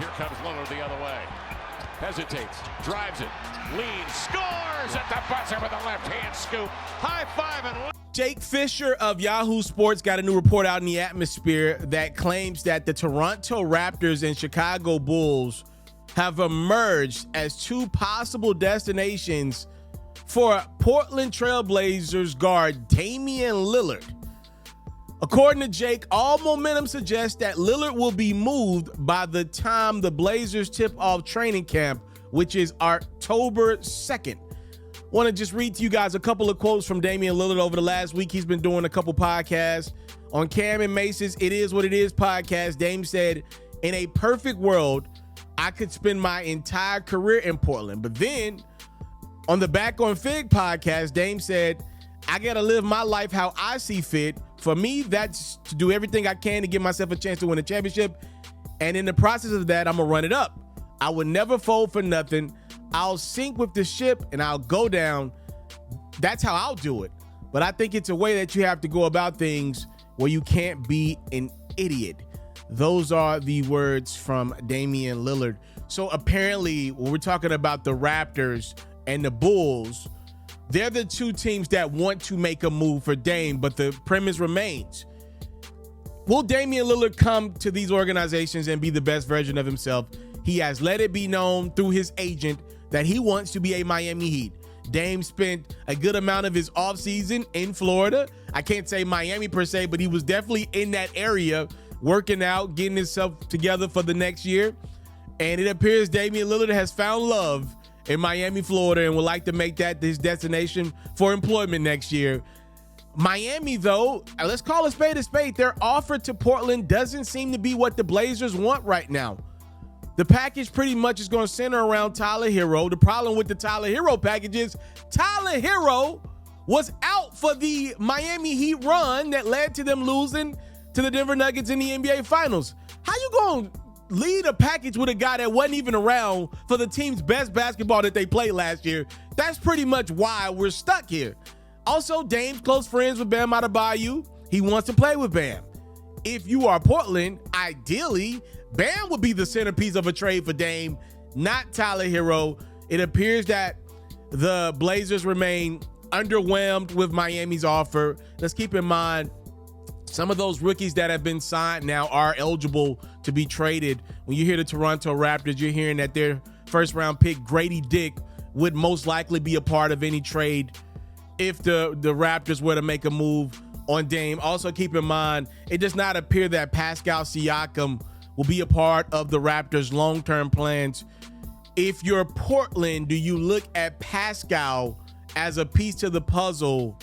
Here comes Lillard the other way. Hesitates, drives it, leads, scores at the buzzer with a left-hand scoop. High five and Jake Fisher of Yahoo Sports got a new report out in the atmosphere that claims that the Toronto Raptors and Chicago Bulls have emerged as two possible destinations for Portland Trail Blazers guard Damian Lillard. According to Jake, all momentum suggests that Lillard will be moved by the time the Blazers tip off training camp, which is October 2nd. Want to just read to you guys a couple of quotes from Damian Lillard over the last week. He's been doing a couple podcasts on Cam and Mace's It Is What It Is podcast. Dame said, "In a perfect world, I could spend my entire career in Portland." But then on the Back on Fig podcast, Dame said, "I got to live my life how I see fit. For me, that's to do everything I can to give myself a chance to win a championship. And in the process of that, I'm going to run it up. I would never fold for nothing. I'll sink with the ship and I'll go down. That's how I'll do it. But I think it's a way that you have to go about things where you can't be an idiot." Those are the words from Damian Lillard. So apparently, when we're talking about the Raptors and the Bulls, they're the two teams that want to make a move for Dame, but the premise remains. Will Damian Lillard come to these organizations and be the best version of himself? He has let it be known through his agent that he wants to be a Miami Heat. Dame spent a good amount of his offseason in Florida. I can't say Miami per se, but he was definitely in that area working out, getting himself together for the next year. And it appears Damian Lillard has found love in Miami, Florida, and would like to make that his destination for employment next year. Miami, though, let's call a spade a spade. Their offer to Portland doesn't seem to be what the Blazers want right now. The package pretty much is going to center around Tyler Herro. The problem with the Tyler Herro package is Tyler Herro was out for the Miami Heat run that led to them losing to the Denver Nuggets in the NBA Finals. How you going to lead a package with a guy that wasn't even around for the team's best basketball that they played last year? That's pretty much why we're stuck here. Also, Dame's close friends with Bam Adebayo. He wants to play with Bam. If you are Portland, ideally, Bam would be the centerpiece of a trade for Dame, not Tyler Herro. It appears that the Blazers remain underwhelmed with Miami's offer. Let's keep in mind, some of those rookies that have been signed now are eligible to be traded. When you hear the Toronto Raptors, you're hearing that their first-round pick, Grady Dick, would most likely be a part of any trade if the Raptors were to make a move on Dame. Also, keep in mind, it does not appear that Pascal Siakam will be a part of the Raptors' long-term plans. If you're Portland, do you look at Pascal as a piece to the puzzle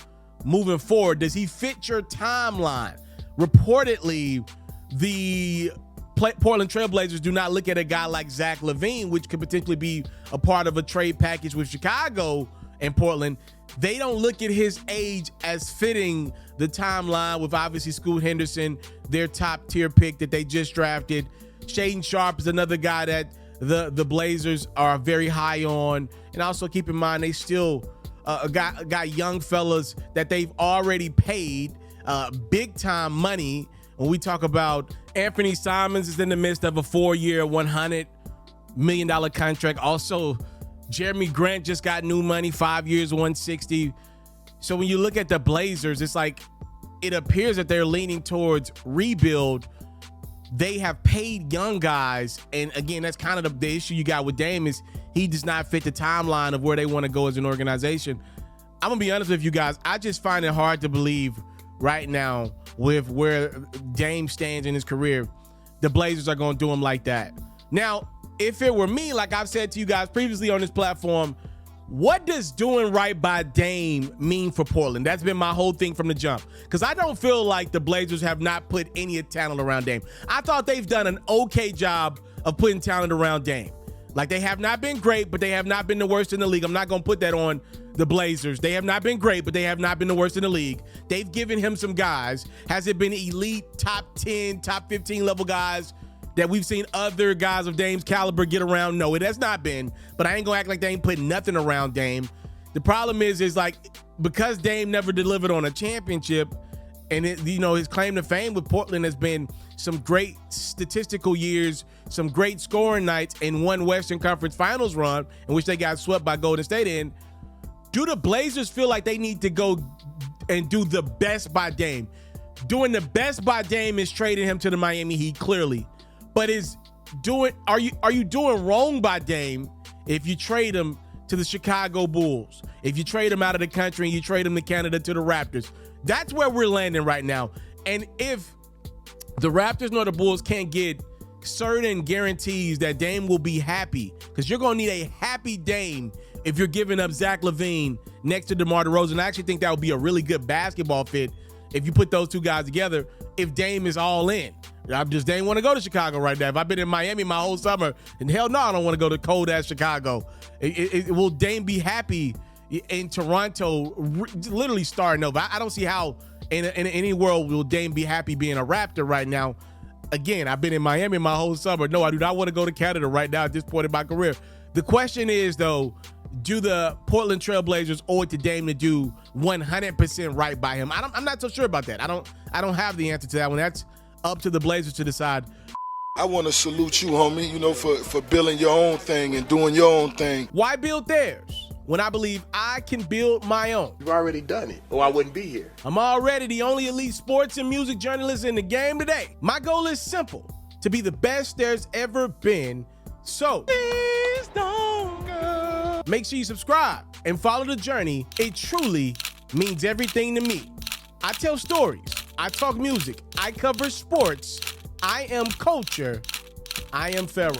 moving forward? Does he fit your timeline? Reportedly, the Portland Trailblazers do not look at a guy like Zach LaVine, which could potentially be a part of a trade package with Chicago and Portland. They don't look at his age as fitting the timeline with obviously Scoot Henderson, their top tier pick that they just drafted. Shaedon Sharpe is another guy that the Blazers are very high on. And also keep in mind, they still got young fellas that they've already paid big time money. When we talk about Anthony Simons is in the midst of a 4-year, $100 million contract. Also, Jeremy Grant just got new money, 5 years, $160. So when you look at the Blazers, it's like it appears that they're leaning towards rebuild. They have paid young guys. And again, that's kind of the issue you got with Dame is he does not fit the timeline of where they want to go as an organization. I'm going to be honest with you guys. I just find it hard to believe right now with where Dame stands in his career, the Blazers are going to do him like that. Now, if it were me, like I've said to you guys previously on this platform, what does doing right by Dame mean for Portland? That's been my whole thing from the jump. Because I don't feel like the Blazers have not put any talent around Dame. I thought they've done an okay job of putting talent around Dame. Like, they have not been great, but they have not been the worst in the league. I'm not going to put that on the Blazers. They have not been great, but they have not been the worst in the league. They've given him some guys. Has it been elite, top 10, top 15 level guys that we've seen other guys of Dame's caliber get around? No, it has not been. But I ain't gonna act like they ain't putting nothing around Dame. The problem is like, because Dame never delivered on a championship, and his claim to fame with Portland has been some great statistical years, some great scoring nights, and one Western Conference Finals run in which they got swept by Golden State in. Do the Blazers feel like they need to go and do the best by Dame? Doing the best by Dame is trading him to the Miami Heat, clearly. But are you doing wrong by Dame if you trade him to the Chicago Bulls? If you trade him out of the country and you trade him to Canada to the Raptors? That's where we're landing right now. And if the Raptors nor the Bulls can't get certain guarantees that Dame will be happy, because you're going to need a happy Dame if you're giving up Zach LaVine next to DeMar DeRozan. I actually think that would be a really good basketball fit if you put those two guys together, if Dame is all in. Dame want to go to Chicago right now. If I've been in Miami my whole summer, and hell no, I don't want to go to cold-ass Chicago. Will Dame be happy in Toronto, literally starting over? I don't see how in any world will Dame be happy being a Raptor right now. Again, I've been in Miami my whole summer. No, I do not want to go to Canada right now at this point in my career. The question is, though, do the Portland Trail Blazers owe it to Dame to do 100% right by him? I'm not so sure about that. I don't have the answer to that one. That's up to the Blazers to decide. I want to salute you, homie, for building your own thing and doing your own thing. Why build theirs when I believe I can build my own? You've already done it, or I wouldn't be here. I'm already the only elite sports and music journalist in the game today. My goal is simple: to be the best there's ever been. So please don't go. Make sure you subscribe and follow the journey. It truly means everything to me. I tell stories. I talk music. I cover sports. I am culture. I am Ferro.